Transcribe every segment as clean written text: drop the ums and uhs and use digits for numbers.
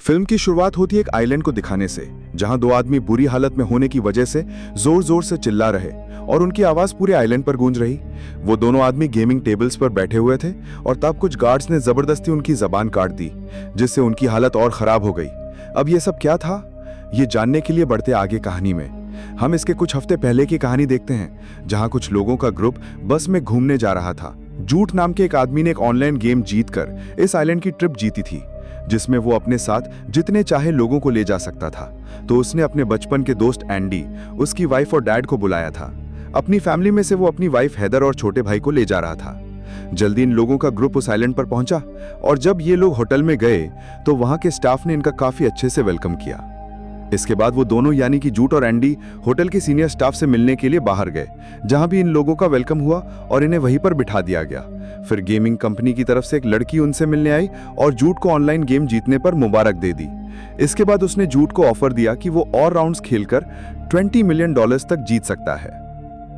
Film की शुरुआत होती है एक आइलैंड को दिखाने से, जहां दो आदमी बुरी हालत में होने की वजह से जोर जोर से चिल्ला रहे और उनकी आवाज पूरे आइलैंड पर गूंज रही। वो दोनों आदमी गेमिंग टेबल्स पर बैठे हुए थे और तब कुछ गार्ड्स ने जबरदस्ती उनकी जबान काट दी, जिससे उनकी हालत और खराब हो गई। अब ये सब क्या था, ये जानने के लिए बढ़ते आगे कहानी में। हम इसके कुछ हफ्ते पहले की कहानी देखते हैं, जहां कुछ लोगों का ग्रुप बस में घूमने जा रहा था। जूट नाम के एक आदमी ने एक ऑनलाइन गेम जीतकर इस आइलैंड की ट्रिप जीती थी, जिसमें वो अपने साथ जितने चाहे लोगों को ले जा सकता था। तो उसने अपने बचपन के दोस्त एंडी, उसकी वाइफ और डैड को बुलाया था। अपनी फैमिली में से वो अपनी वाइफ हैदर और छोटे भाई को ले जा रहा था। जल्दी इन लोगों का ग्रुप उस आइलैंड पर पहुंचा और जब ये लोग होटल में गए तो वहां के स्टाफ ने इनका काफी अच्छे से वेलकम किया। इसके बाद वो दोनों यानी कि जूट और एंडी होटल के सीनियर स्टाफ से मिलने के लिए बाहर गए, जहां भी इन लोगों का वेलकम हुआ और इन्हें वहीं पर बिठा दिया गया। फिर गेमिंग कंपनी की तरफ से एक लड़की उनसे मिलने आई और जूट को ऑनलाइन गेम जीतने पर मुबारक दे दी। इसके बाद उसने जूट को ऑफर दिया कि वो और राउंड्स खेलकर $20 मिलियन तक जीत सकता है।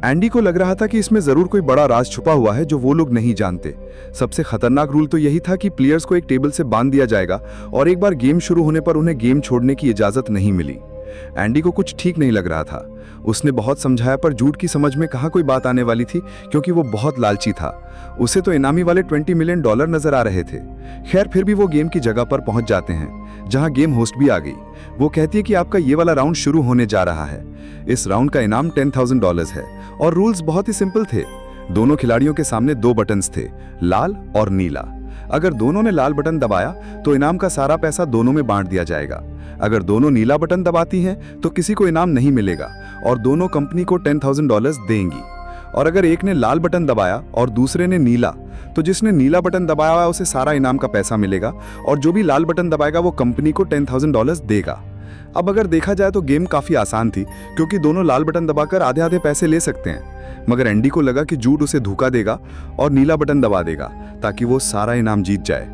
एंडी को लग रहा था कि इसमें जरूर कोई बड़ा राज छुपा हुआ है जो वो लोग नहीं जानते। सबसे खतरनाक रूल तो यही था कि प्लेयर्स को एक टेबल से बांध दिया जाएगा और एक बार गेम शुरू होने पर उन्हें गेम छोड़ने की इजाजत नहीं मिली। एंडी को कुछ ठीक नहीं लग रहा था। उसने बहुत समझाया पर जूट की समझ में कहाँ कोई बात आने वाली थी, क्योंकि वो बहुत लालची था। उसे तो इनामी वाले $20 मिलियन नजर आ रहे थे। खैर, फिर भी वो गेम की जगह पर पहुंच जाते हैं, जहां गेम होस्ट भी आ गई। वो कहती है कि आपका ये वाला राउंड शुरू होने जा रहा है। इस राउंड का इनाम $10,000 है और रूल्स बहुत ही सिंपल थे। दोनों खिलाड़ियों के सामने दो बटन्स थे, लाल और नीला। अगर दोनों ने लाल बटन दबाया तो इनाम का सारा पैसा दोनों में बांट दिया जाएगा। अगर दोनों नीला बटन दबाती हैं तो किसी को इनाम नहीं मिलेगा और दोनों कंपनी को $10,000 देंगी। और अगर एक ने लाल बटन दबाया और दूसरे ने नीला, तो जिसने नीला बटन दबाया हुआ उसे सारा इनाम का पैसा मिलेगा और जो भी लाल बटन दबाएगा वो कंपनी को $10,000 देगा। अब अगर देखा जाए तो गेम काफी आसान थी, क्योंकि दोनों लाल बटन दबाकर आधे आधे पैसे ले सकते हैं। मगर एंडी को लगा कि जूट उसे धोखा देगा और नीला बटन दबा देगा ताकि वो सारा इनाम जीत जाए।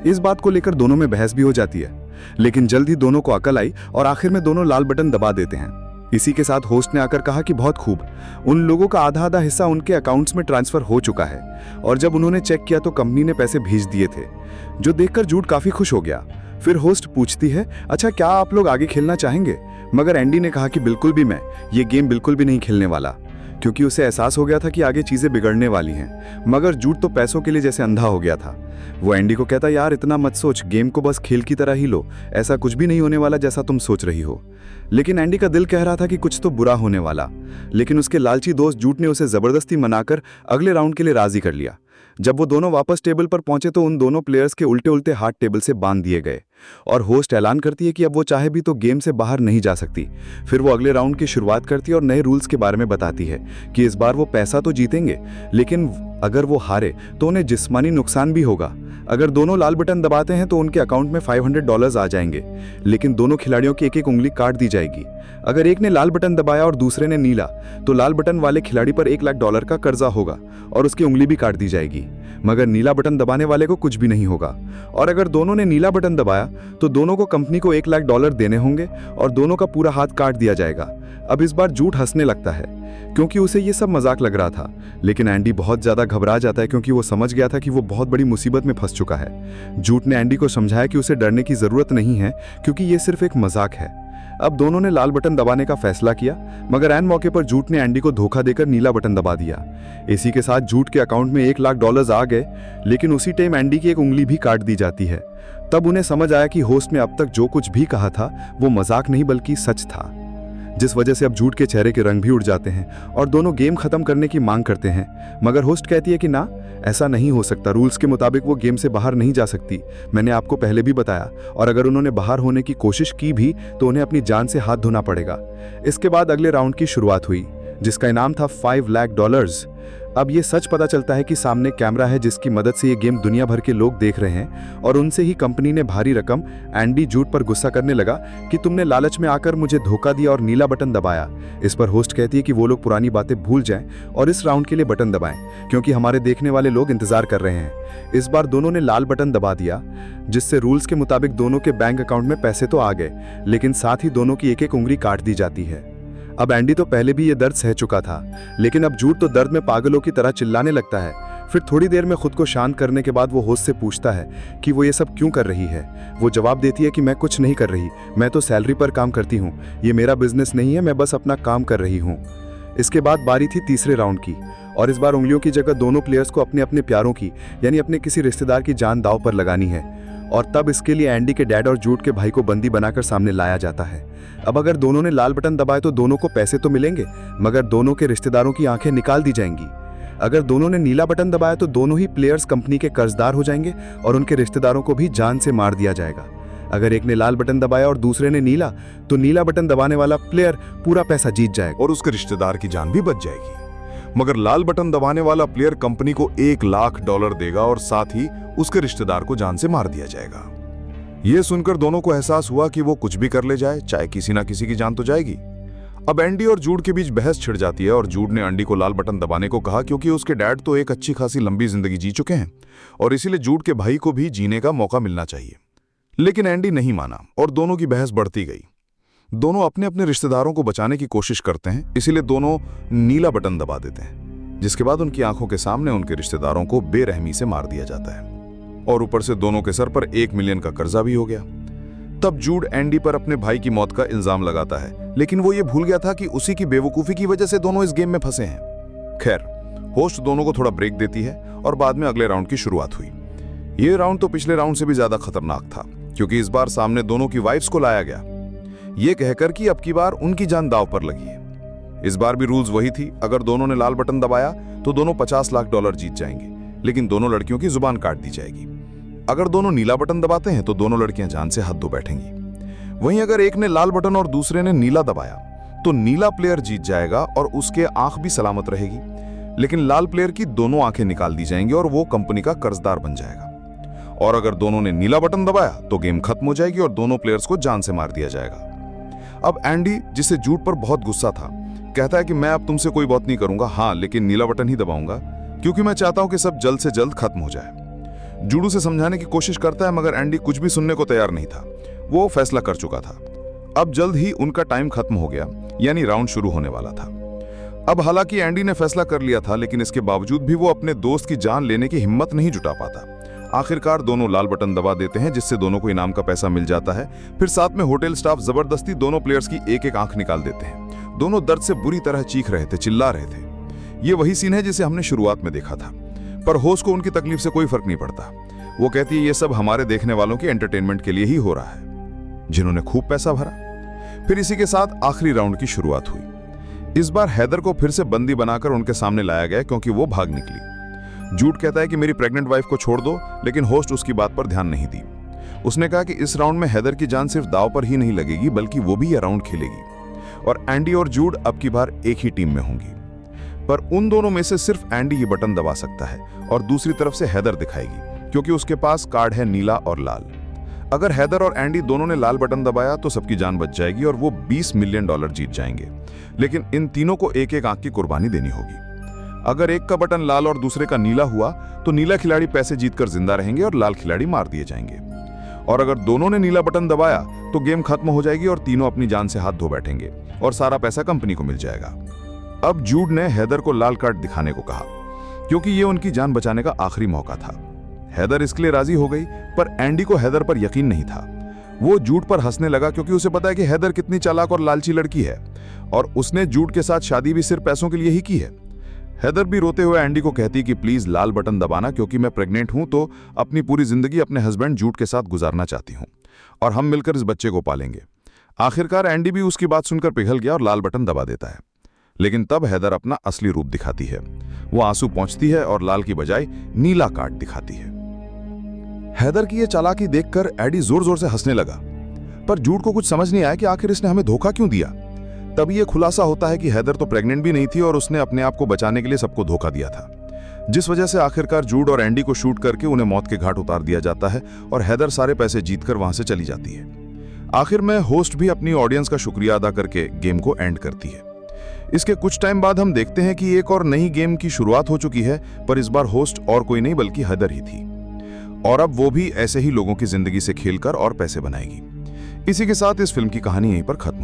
इस बात को लेकर दोनों में बहस भी हो जाती है, लेकिन जल्द ही दोनों को अकल आई और आखिर में दोनों लाल बटन दबा देते हैं। इसी के साथ होस्ट ने आकर कहा कि बहुत खूब, उन लोगों का आधा आधा हिस्सा उनके अकाउंट्स में ट्रांसफर हो चुका है। और जब उन्होंने चेक किया तो कंपनी ने पैसे भेज दिए थे, जो देखकर जूट काफी खुश हो गया। फिर होस्ट पूछती है, अच्छा क्या आप लोग आगे खेलना चाहेंगे? मगर एंडी ने कहा कि बिल्कुल भी, मैं ये गेम बिल्कुल भी नहीं खेलने वाला, क्योंकि उसे एहसास हो गया था कि आगे चीजें बिगड़ने वाली हैं। मगर जूट तो पैसों के लिए जैसे अंधा हो गया था। वो एंडी को कहता, यार इतना मत सोच, गेम को बस खेल की तरह ही लो, ऐसा कुछ भी नहीं होने वाला जैसा तुम सोच रही हो। लेकिन एंडी का दिल कह रहा था कि कुछ तो बुरा होने वाला। लेकिन उसके लालची दोस्त जूट ने उसे जबरदस्ती मनाकर अगले राउंड के लिए राजी कर लिया। जब वो दोनों वापस टेबल पर पहुंचे तो उन दोनों प्लेयर्स के उल्टे उल्टे हाथ टेबल से बांध दिए गए और होस्ट ऐलान करती है कि अब वो चाहे भी तो गेम से बाहर नहीं जा सकती। फिर वो अगले राउंड की शुरुआत करती है और नए रूल्स के बारे में बताती है कि इस बार वो पैसा तो जीतेंगे, लेकिन अगर वो हारे तो उन्हें जिस्मानी नुकसान भी होगा। अगर दोनों लाल बटन दबाते हैं तो उनके अकाउंट में $500 आ जाएंगे, लेकिन दोनों खिलाड़ियों की एक एक उंगली काट दी जाएगी। अगर एक ने लाल बटन दबाया और दूसरे ने नीला, तो लाल बटन वाले खिलाड़ी पर $1 लाख का कर्जा होगा और उसकी उंगली भी काट दी जाएगी। मगर नीला बटन दबाने वाले को कुछ भी नहीं होगा। और अगर दोनों ने नीला बटन दबाया तो दोनों को कंपनी को $1 लाख देने होंगे और दोनों का पूरा हाथ काट दिया जाएगा। अब इस बार जूट हंसने लगता है, क्योंकि उसे ये सब मजाक लग रहा था। लेकिन एंडी बहुत ज्यादा घबरा जाता है, क्योंकि वो समझ गया था कि वो बहुत बड़ी मुसीबत में फंस चुका है। जूट ने एंडी को समझाया कि उसे डरने की जरूरत नहीं है, क्योंकि ये सिर्फ एक मजाक है। अब दोनों ने लाल बटन दबाने का फैसला किया, मगर ऐन मौके पर जूट ने एंडी को धोखा देकर नीला बटन दबा दिया। इसी के साथ जूट के अकाउंट में $1 लाख आ गए, लेकिन उसी टाइम एंडी की एक उंगली भी काट दी जाती है। तब उन्हें समझ आया कि होस्ट ने अब तक जो कुछ भी कहा था वो मजाक नहीं बल्कि सच था, जिस वजह से अब जूट के चेहरे के रंग भी उड़ जाते हैं और दोनों गेम खत्म करने की मांग करते हैं। मगर होस्ट कहती है कि ना, ऐसा नहीं हो सकता, रूल्स के मुताबिक वो गेम से बाहर नहीं जा सकती, मैंने आपको पहले भी बताया। और अगर उन्होंने बाहर होने की कोशिश की भी तो उन्हें अपनी जान से हाथ धोना पड़ेगा। इसके बाद अगले राउंड की शुरुआत हुई, जिसका इनाम था $5 लाख। अब ये सच पता चलता है कि सामने कैमरा है जिसकी मदद से ये गेम दुनिया भर के लोग देख रहे हैं और उनसे ही कंपनी ने भारी रकम। एंडी जूट पर गुस्सा करने लगा कि तुमने लालच में आकर मुझे धोखा दिया और नीला बटन दबाया। इस पर होस्ट कहती है कि वो लोग पुरानी बातें भूल जाएं और इस राउंड के लिए बटन दबाएं, क्योंकि हमारे देखने वाले लोग इंतजार कर रहे हैं। इस बार दोनों ने लाल बटन दबा दिया, जिससे रूल्स के मुताबिक दोनों के बैंक अकाउंट में पैसे तो आ गए, लेकिन साथ ही दोनों की एक एक उंगली काट दी जाती है। अब एंडी तो पहले भी ये दर्द सह चुका था, लेकिन अब जूट तो दर्द में पागलों की तरह चिल्लाने लगता है। फिर थोड़ी देर में खुद को शांत करने के बाद वो होस्ट से पूछता है कि वो ये सब क्यों कर रही है। वो जवाब देती है कि मैं कुछ नहीं कर रही, मैं तो सैलरी पर काम करती हूँ, ये मेरा बिजनेस नहीं है, मैं बस अपना काम कर रही हूँ। इसके बाद बारी थी तीसरे राउंड की, और इस बार उंगलियों की जगह दोनों प्लेयर्स को अपने अपने प्यारों की यानी अपने किसी रिश्तेदार की जान दांव पर लगानी है। और तब इसके लिए एंडी के डैड और जूड के भाई को बंदी बनाकर सामने लाया जाता है। अब अगर दोनों ने लाल बटन दबाए तो दोनों को पैसे तो मिलेंगे, मगर दोनों के रिश्तेदारों की आंखें निकाल दी जाएंगी। अगर दोनों ने नीला बटन दबाया तो दोनों ही प्लेयर्स कंपनी के कर्जदार हो जाएंगे और उनके रिश्तेदारों को भी जान से मार दिया जाएगा। अगर एक ने लाल बटन दबाया और दूसरे ने नीला, तो नीला बटन दबाने वाला प्लेयर पूरा पैसा जीत जाएगा और उसके रिश्तेदार की जान भी बच जाएगी। मगर लाल बटन दबाने वाला प्लेयर कंपनी को $1 लाख देगा और साथ ही उसके रिश्तेदार को जान से मार दिया जाएगा। यह सुनकर दोनों को एहसास हुआ कि वो कुछ भी कर ले जाए, चाहे किसी ना किसी की जान तो जाएगी। अब एंडी और जूड के बीच बहस छिड़ जाती है और जूड ने एंडी को लाल बटन दबाने को कहा क्योंकि उसके डैड तो एक अच्छी खासी लंबी जिंदगी जी चुके हैं और इसीलिए जूड के भाई को भी जीने का मौका मिलना चाहिए। लेकिन एंडी नहीं माना और दोनों की बहस बढ़ती गई। दोनों अपने अपने रिश्तेदारों को बचाने की कोशिश करते हैं, इसीलिए दोनों नीला बटन दबा देते हैं, जिसके बाद उनकी आंखों के सामने उनके रिश्तेदारों को बेरहमी से मार दिया जाता है और ऊपर से दोनों के सर पर $1 मिलियन का कर्जा भी हो गया। तब जूड एंडी पर अपने भाई की मौत का इल्जाम लगाता है, लेकिन वो ये भूल गया था कि उसी की बेवकूफी की वजह से दोनों इस गेम में फंसे हैं। खैर, होस्ट दोनों को थोड़ा ब्रेक देती है और बाद में अगले राउंड की शुरुआत हुई। ये राउंड तो पिछले राउंड से भी ज्यादा खतरनाक था क्योंकि इस बार सामने दोनों की वाइफ्स को लाया गया, ये कहकर कि अब की बार उनकी जान दांव पर लगी है। इस बार भी रूल्स वही थी, अगर दोनों ने लाल बटन दबाया तो दोनों $50 लाख जीत जाएंगे, लेकिन दोनों लड़कियों की जुबान काट दी जाएगी। अगर दोनों नीला बटन दबाते हैं तो दोनों लड़कियां जान से हाथ धो बैठेंगी। वहीं अगर एक ने लाल बटन और दूसरे ने नीला दबाया तो नीला प्लेयर जीत जाएगा और उसके आंख भी सलामत रहेगी, लेकिन लाल प्लेयर की दोनों आंखें निकाल दी जाएंगी और वो कंपनी का कर्जदार बन जाएगा। और अगर दोनों ने नीला बटन दबाया तो गेम खत्म हो जाएगी और दोनों प्लेयर्स को जान से मार दिया जाएगा। अब एंडी, जिसे जूड पर बहुत गुस्सा था, कहता है कि मैं अब तुमसे कोई बात नहीं करूंगा, हाँ लेकिन नीला बटन ही दबाऊंगा क्योंकि मैं चाहता हूं कि सब जल्द से जल्द खत्म हो जाए। जूड उसे समझाने की कोशिश करता है मगर एंडी कुछ भी सुनने को तैयार नहीं था, वो फैसला कर चुका था। अब जल्द ही उनका टाइम खत्म हो गया, यानी राउंड शुरू होने वाला था। अब हालांकि एंडी ने फैसला कर लिया था, लेकिन इसके बावजूद भी वो अपने दोस्त की जान लेने की हिम्मत नहीं जुटा पाता। आखिरकार दोनों लाल बटन दबा देते हैं, जिससे दोनों को इनाम का पैसा मिल जाता है। फिर साथ में होटल स्टाफ जबरदस्ती दोनों प्लेयर्स की एक एक आंख निकाल देते हैं। दोनों दर्द से बुरी तरह चीख रहे थे, चिल्ला रहे थे। ये वही सीन है जिसे हमने शुरुआत में देखा था, पर होस्ट को उनकी तकलीफ से कोई फर्क नहीं पड़ता। वो कहती है ये सब हमारे देखने वालों के एंटरटेनमेंट के लिए ही हो रहा है, जिन्होंने खूब पैसा भरा। फिर इसी के साथ आखिरी राउंड की शुरुआत हुई। इस बार हैदर को फिर से बंदी बनाकर उनके सामने लाया गया क्योंकि वो भाग निकली। जूड कहता है कि मेरी प्रेग्नेंट वाइफ को छोड़ दो, लेकिन होस्ट उसकी बात पर ध्यान नहीं दी। उसने कहा कि इस राउंड में हैदर की जान सिर्फ दांव पर ही नहीं लगेगी, बल्कि वो भी यह राउंड खेलेगी और एंडी और जूड अब की बार एक ही टीम में होंगी। पर उन दोनों में से सिर्फ एंडी ये बटन दबा सकता है और दूसरी तरफ से हैदर दिखाएगी क्योंकि उसके पास कार्ड है नीला और लाल। अगर हैदर और एंडी दोनों ने लाल बटन दबाया तो सबकी जान बच जाएगी और वो $20 मिलियन जीत जाएंगे, लेकिन इन तीनों को एक एक आंख की कुर्बानी देनी होगी। अगर एक का बटन लाल और दूसरे का नीला हुआ तो नीला खिलाड़ी पैसे जीतकर जिंदा रहेंगे और लाल खिलाड़ी मार दिए जाएंगे। और अगर दोनों ने नीला बटन दबाया तो गेम खत्म हो जाएगी और तीनों अपनी जान से हाथ धो बैठेंगे और सारा पैसा कंपनी को मिल जाएगा। अब जूड ने हैदर को लाल कार्ड दिखाने को कहा क्योंकि ये उनकी जान बचाने का आखिरी मौका था। हैदर इसके लिए राजी हो गई, पर एंडी को हैदर पर यकीन नहीं था। वो जूड पर हंसने लगा क्योंकि उसे पता है कि हैदर कितनी चालाक और लालची लड़की है और उसने जूड के साथ शादी भी सिर्फ पैसों के लिए ही की है। हैदर भी रोते हुए एंडी को कहती कि प्लीज लाल बटन दबाना क्योंकि मैं प्रेग्नेंट हूं, तो अपनी पूरी जिंदगी अपने हस्बैंड जूड के साथ गुजारना चाहती हूं और हम मिलकर इस बच्चे को पालेंगे। आखिरकार एंडी भी उसकी बात सुनकर पिघल गया और लाल बटन दबा देता है। लेकिन तब हैदर अपना असली रूप दिखाती है। वो आंसू पोंछती है और लाल की बजाय नीला कार्ड दिखाती है। हैदर की यह चालाकी देखकर एडी जोर जोर से हंसने लगा, पर जूड को कुछ समझ नहीं आया कि आखिर इसने हमें धोखा क्यों दिया। तभी यह खुलासा होता है कि हैदर तो प्रेग्नेंट भी नहीं थी और उसने अपने आप को बचाने के लिए सबको धोखा दिया था, जिस वजह से आखिरकार जूड और एंडी को शूट करके उन्हें मौत के घाट उतार दिया जाता है और हैदर सारे पैसे जीतकर वहां से चली जाती है। आखिर में होस्ट भी अपनी ऑडियंस का शुक्रिया अदा करके गेम को एंड करती है। इसके कुछ टाइम बाद हम देखते हैं कि एक और नई गेम की शुरुआत हो चुकी है, पर इस बार होस्ट और कोई नहीं बल्कि हैदर ही थी और अब वो भी ऐसे ही लोगों की जिंदगी से खेलकर और पैसे बनाएगी। इसी के साथ इस फिल्म की कहानी यहीं पर खत्म हुई।